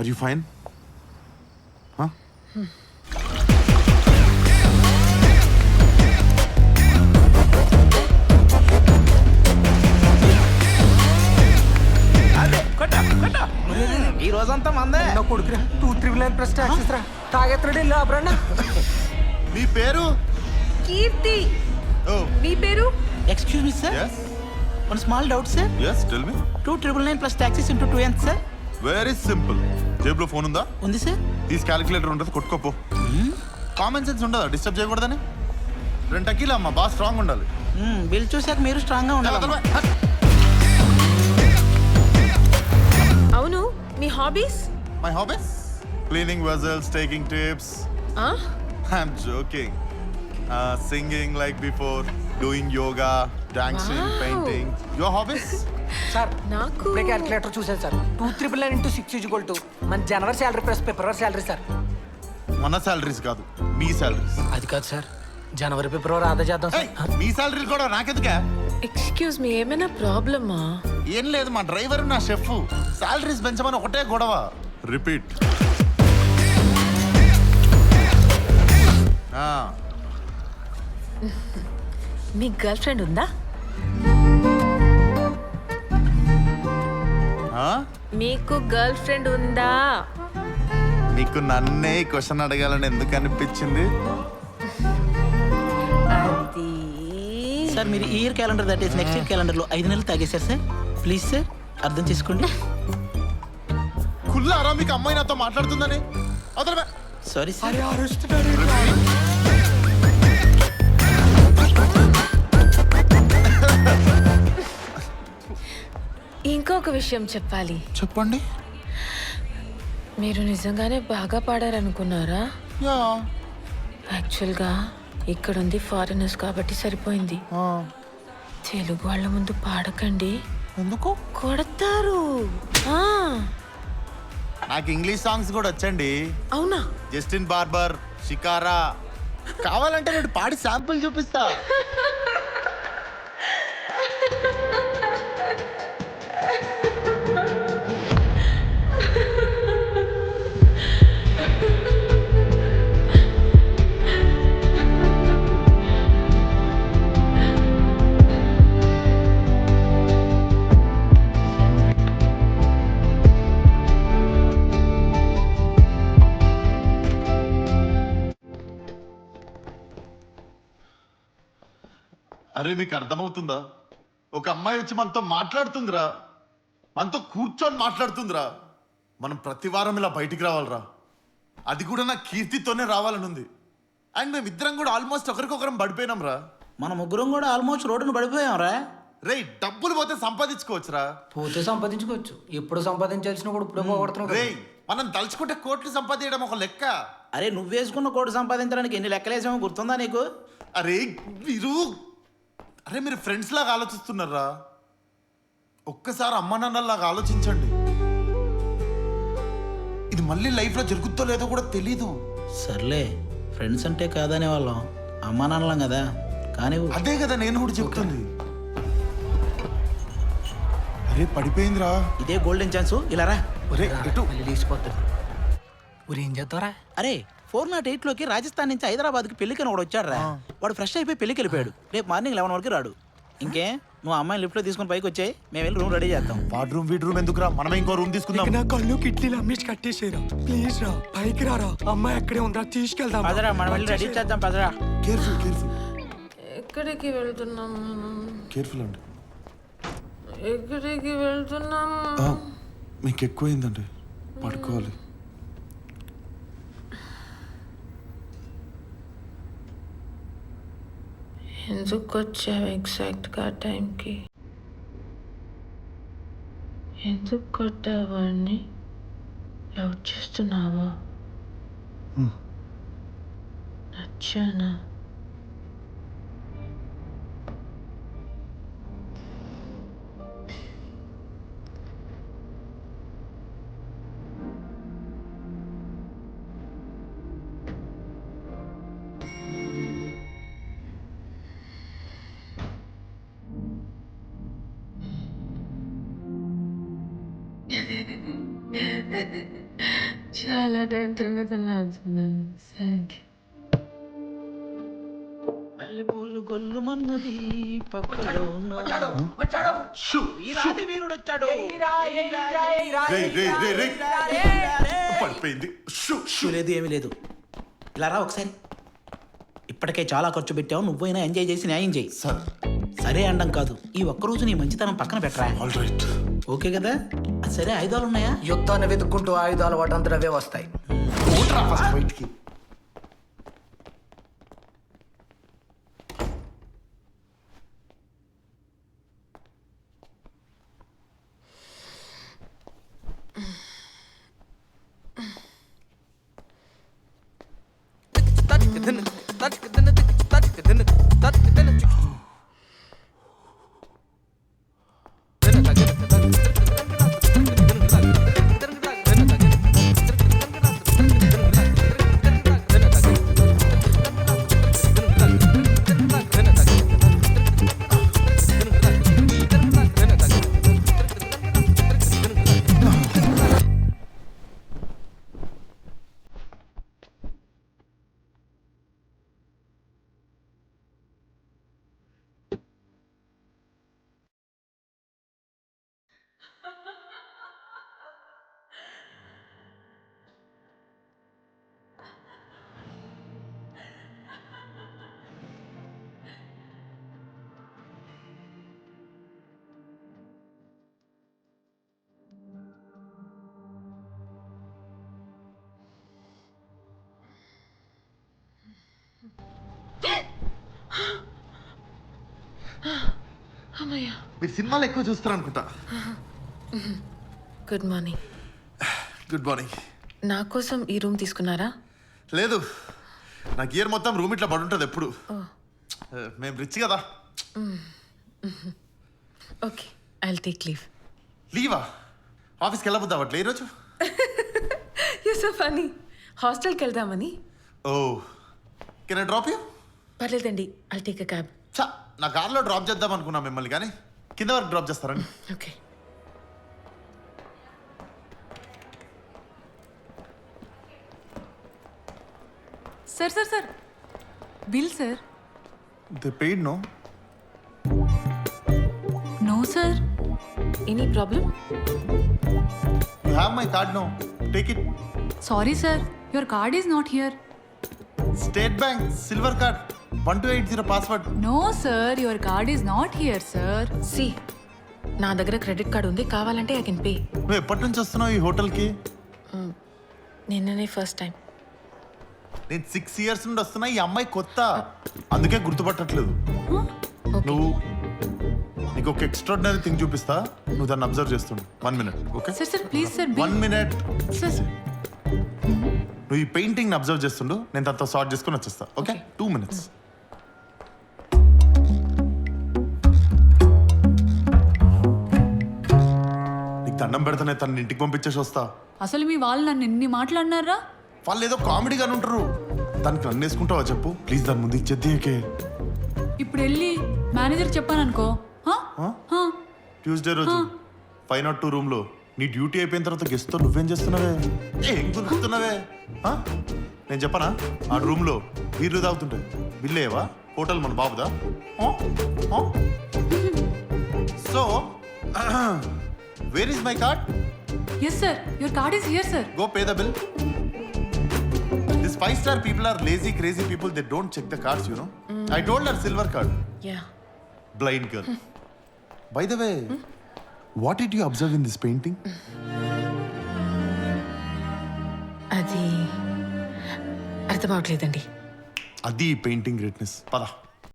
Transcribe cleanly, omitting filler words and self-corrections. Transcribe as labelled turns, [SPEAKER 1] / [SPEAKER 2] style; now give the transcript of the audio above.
[SPEAKER 1] Are you fine?
[SPEAKER 2] ఈ రోజంతా మందే
[SPEAKER 3] కొడుకురా 299 ప్లస్ టాక్సెస్ రా తాగెత్తడే లాబ్రన్నా.
[SPEAKER 1] మీ పేరు?
[SPEAKER 4] కీర్తి.
[SPEAKER 1] ఓ
[SPEAKER 4] మీ పేరు?
[SPEAKER 2] Excuse me sir,
[SPEAKER 1] yes
[SPEAKER 2] one small doubt sir.
[SPEAKER 1] yes tell me.
[SPEAKER 2] 299 plus taxis into 2 ఎంత సార్?
[SPEAKER 1] Very simple. జేబులో ఫోన్ ఉందా?
[SPEAKER 2] ఉంది సార్.
[SPEAKER 1] తీసి క్యాలిక్యులేటర్ ఉంటుంది, కొట్టుకోపో. కామన్ సెన్స్ ఉండదా డిస్టర్బ్ చేయకూడదని? 2 టకీలా అమ్మా, బాగా స్ట్రాంగ్ ఉండాలి.
[SPEAKER 2] బిల్ చూసాక మీరు స్ట్రాంగ్ గా ఉండాలి.
[SPEAKER 4] అవును, మీ hobbies?
[SPEAKER 1] My hobbies cleaning vessels, taking tips. I'm joking. Singing like before, doing yoga, dancing,
[SPEAKER 4] Wow.
[SPEAKER 1] Painting. Your hobbies?
[SPEAKER 3] Sir
[SPEAKER 4] నాకు
[SPEAKER 3] ఇప్పుడే క్యాలిక్యులేటర్ చూసాను సార్. 299 ఇంటూ 6 మన జనవరి శాలరీ ప్లస్ ఫిబ్రవరి శాలరీ సార్.
[SPEAKER 1] మన సాలరీస్ కాదు, మీ సాలరీస్.
[SPEAKER 3] అది కాదు సార్, జనవరి ఫిబ్రవరి ఆదా చేద్దాం సార్.
[SPEAKER 1] మీ సాలరీలు కూడా నాకెందుకే?
[SPEAKER 4] ఎక్స్క్యూజ్ మీ, ఏమైనా ప్రాబ్లమా?
[SPEAKER 1] ఏం లేదు, మా డ్రైవర్ నా షెఫ్ సాలరీస్ పెంచమని ఒకటే గొడవ. రిపీట్.
[SPEAKER 4] మీ గర్ల్ ఫ్రెండ్ ఉందా? మీకు గర్ల్ ఫ్రెండ్ ఉందా?
[SPEAKER 1] నీకు నన్నే క్వశ్చన్ అడగాలని ఎందుకు అనిపించింది?
[SPEAKER 4] అది
[SPEAKER 2] సార్ మీరు ఈ year calendar that is next year calendar లో 5 నెలలు తాగేశారు సార్. ప్లీజ్ సార్ అర్థం చేసుకోండి.
[SPEAKER 1] కుల్లారా మీకు అమ్మాయి నాతో మాట్లాడుతుందని? అదలమే.
[SPEAKER 2] Sorry sir.
[SPEAKER 3] అరే అరుస్తున్నాడు.
[SPEAKER 4] ఇంకొక విషయం చెప్పాలి.
[SPEAKER 1] చెప్పండి.
[SPEAKER 4] మీరు నిజంగానే బాగా పాడారనుకున్నారా?
[SPEAKER 1] యా.
[SPEAKER 4] యాక్చువల్గా ఇక్కడ ఉంది ఫారినర్స్ కాబట్టి సరిపోయింది. తెలుగు వాళ్ళ ముందు పాడకండి,
[SPEAKER 1] ఎందుకు?
[SPEAKER 4] కొడతారు. ఆ,
[SPEAKER 1] నాకు ఇంగ్లీష్ సాంగ్స్ కూడా వచ్చండి.
[SPEAKER 4] అవునా?
[SPEAKER 1] Justin barber, shikara. కావాలంటే నేను పాడి శాంపుల్ చూపిస్తా. అరే మీకు అర్థమవుతుందా? ఒక అమ్మాయి వచ్చి మనతో మాట్లాడుతుందిరా, మనతో కూర్చొని మాట్లాడుతుందిరా. మనం ప్రతి వారం ఇలా బయటికి రావాలిరా. అది కూడా నా కీర్తితోనే రావాలని ఉంది. అండ్ మేమిద్దరం కూడా ఆల్మోస్ట్ ఒకరికొకరం పడిపోయినాం రా.
[SPEAKER 2] మన ముగ్గురం కూడా ఆల్మోస్ట్ రోడ్డును పడిపోయాం రా.
[SPEAKER 1] రే డబ్బులు పోతే సంపాదించుకోవచ్చురా.
[SPEAKER 3] పోతే సంపాదించుకోవచ్చు, ఎప్పుడు సంపాదించాల్సిన కూడా ఇప్పుడు పోగొడుతున్నావు
[SPEAKER 1] రే
[SPEAKER 3] కదా.
[SPEAKER 1] మనం తలుచుకుంటే కోట్లు సంపాదించడం ఒక లెక్క.
[SPEAKER 2] అరే నువ్వు వేసుకున్న కోటి సంపాదించడానికి ఎన్ని లెక్కలేసామో గుర్తుందా నీకు?
[SPEAKER 1] అరే మీరు ఫ్రెండ్స్ లాగా ఆలోచిస్తున్నారా? ఒక్కసారి అమ్మ నాన్నలాగా ఆలోచించండి. ఇది మళ్ళీ లైఫ్ లో జరుగుతో లేదో కూడా తెలీదు.
[SPEAKER 2] సర్లే, ఫ్రెండ్స్ అంటే కాదనే వాళ్ళం, అమ్మా నాన్నలం కదా. కానీ
[SPEAKER 1] అదే కదా నేను కూడా చెప్తుంది. అరే పడిపోయిందిరా.
[SPEAKER 2] ఇదే గోల్డెన్ ఛాన్స్, ఇలా రా.
[SPEAKER 1] ఒరే ఎటు?
[SPEAKER 3] మళ్ళీ లేచిపోతుంది. ఊరు ఏం చేద్దారా?
[SPEAKER 2] అరే 408 లోకి రాజస్థాన్ నుంచి హైదరాబాద్కి పెళ్లికని ఒకడు వచ్చాడు రా. వాడు ఫ్రెష్ అయిపోయి పెళ్లికి వెళ్ళిపోయాడు. రేపు మార్నింగ్ 11 వరకు రాడు. ఇంకే నువ్వు అమ్మాయిని లిఫ్ట్లో తీసుకుని పైకి వచ్చాయి, మేము వెళ్ళి రూమ్ రెడీ చేద్దాం.
[SPEAKER 1] వార్డ్ రూమ్ ఎందుకురా? మనమే ఇంకో రూమ్ తీసుకుందాం.
[SPEAKER 3] నా కళ్ళు కిడ్నీలు అమ్మేసి కట్టేసేరా. ప్లీజ్ రా, పైకి రారా. అమ్మాయి అక్కడే ఉందా, తీసుకెళ్దాం.
[SPEAKER 2] పదరా, మనం వెళ్ళి రెడీ చేద్దాం. పదరా.
[SPEAKER 1] కేర్ఫుల్
[SPEAKER 4] ఎక్కడికి వెళ్తున్నాం మనం?
[SPEAKER 1] కేర్ఫుల్ అండి.
[SPEAKER 4] ఎక్కడికి వెళ్తున్నాం?
[SPEAKER 1] మీకు ఎక్కువైందండి, పడుకోవాలి.
[SPEAKER 4] ఎందుకు వచ్చావు ఎగ్జాక్ట్గా టైంకి? ఎందుకు కొట్టావాడిని? లవ్ చేస్తున్నావా? నచ్చానా? చాలా టైం తర్వాత నడుస్తున్నాను థ్యాంక్
[SPEAKER 2] మల్లెపూలు గొల్లుమన్నది పక్కలో ఈ రాతి వీరుడు వచ్చాడు.
[SPEAKER 1] పడిపోయింది. Shoe, shoe.
[SPEAKER 2] షూ లేదు ఏమీ లేదు. ఇలా రా ఒకసారి. ఇప్పటికే చాలా ఖర్చు పెట్టావు, నువ్వైనా ఎంజాయ్ చేసి న్యాయం చేయి.
[SPEAKER 1] సార్
[SPEAKER 2] సరే అండం కాదు, ఈ ఒక్కరోజు నీ మంచితనం పక్కన పెట్టరా.
[SPEAKER 1] All right.
[SPEAKER 2] ఓకే కదా? సరే ఆయుధాలు ఉన్నాయా?
[SPEAKER 3] యుద్ధాన్ని వెతుక్కుంటూ ఆయుధాలు వాటంతట అవే వస్తాయి.
[SPEAKER 1] ఫస్ట్ బయటికి.
[SPEAKER 4] అమ్మయ్య
[SPEAKER 1] మీరు సినిమాలు ఎక్కువ చూస్తారు అనుకుంటా.
[SPEAKER 4] Good morning.
[SPEAKER 1] Good morning.
[SPEAKER 4] నా కోసం ఈ రూమ్ తీసుకున్నారా?
[SPEAKER 1] లేదు, నాకు ఇయర్ మొత్తం రూమ్ ఇట్లా పడుంటుంది ఎప్పుడు. మేము రిచ్ కదా.
[SPEAKER 4] Okay I will take leave.
[SPEAKER 1] లీవా? ఆఫీస్కి వెళ్ళబోద్దా అట్లా ఈరోజు?
[SPEAKER 4] You so funny. హాస్టల్కి వెళ్దామని.
[SPEAKER 1] Oh, can I drop you?
[SPEAKER 4] పర్లేదండి, ఐ టేక్ అ క్యాబ్.
[SPEAKER 1] చా, నా కార్లో డ్రాప్ చేద్దాం అనుకున్నా మిమ్మల్ని, కానీ కింద వరకు డ్రాప్ చేస్తారండి.
[SPEAKER 4] Okay.
[SPEAKER 5] Sir sir sir bill sir.
[SPEAKER 1] They paid no?
[SPEAKER 5] No sir.
[SPEAKER 4] Any problem?
[SPEAKER 1] You have my card no, take it.
[SPEAKER 5] Sorry sir your card is not here.
[SPEAKER 1] State Bank silver card 1280 password.
[SPEAKER 5] No sir your card is not here sir.
[SPEAKER 4] సి నా దగ్గర credit card ఉంది, కావాలంటే I can pay.
[SPEAKER 1] నువ్వు ఎప్పటి నుంచి వస్తున్నావు ఈ హోటల్కి?
[SPEAKER 4] నిన్ననే ఫస్ట్ టైం.
[SPEAKER 1] నేను 6 years నుండి వస్తున్నా. ఈ అమ్మాయి కొత్త, అందుకే గుర్తుపట్టట్లేదు. నువ్వు నీకు ఒక ఎక్స్ట్రాడినరీ థింగ్ చూపిస్తా, నువ్వు దాన్ని అబ్జర్వ్ చేస్తుండు. 1 minute, okay?
[SPEAKER 5] Sir sir please sir
[SPEAKER 1] 1 minute.
[SPEAKER 5] Sir
[SPEAKER 1] నువ్వు ఈ పెయింటింగ్ అబ్జర్వ్ చేస్తుండు, నేను తనతో సార్ట్ చేసుకుని వచ్చేస్తా, ఓకే? 2 minutes. నీకు దండం పెడతానే, తన ఇంటికి పంపించేసి వస్తా.
[SPEAKER 5] అసలు మీ వాళ్ళు నన్ను ఎన్ని మాట్లాడినారా?
[SPEAKER 1] వాళ్ళు ఏదో కామెడీగానే ఉంటారు. దానికి నన్ను వేసుకుంటావా చెప్పు ప్లీజ్? దాని ముందు ఇచ్చేద్దికే.
[SPEAKER 5] ఇప్పుడు వెళ్ళి మేనేజర్ చెప్పాను అనుకో.
[SPEAKER 1] ట్యూస్డే రోజు 502 రూమ్ లో నీ డ్యూటీ అయిపోయిన తర్వాత గెస్ట్ తో నువ్వేం చేస్తున్నావే? ఏం గుర్తున్నావే? నేను చెప్పనా, ఆ రూమ్ లో బీర్లు తాగుతుంటాయి. బిల్లేవా? హోటల్ మన బాబుదా? So where is my card?
[SPEAKER 5] yes sir your card is here sir.
[SPEAKER 1] Go pay the bill. These 5-star people are lazy, crazy people. They don't check the cards, you know. I told her silver card.
[SPEAKER 4] Yeah.
[SPEAKER 1] Blind girl. By the way, what did you observe in this painting?
[SPEAKER 4] అది అర్థం అవట్లేదండి.
[SPEAKER 1] Adi painting greatness. Pada.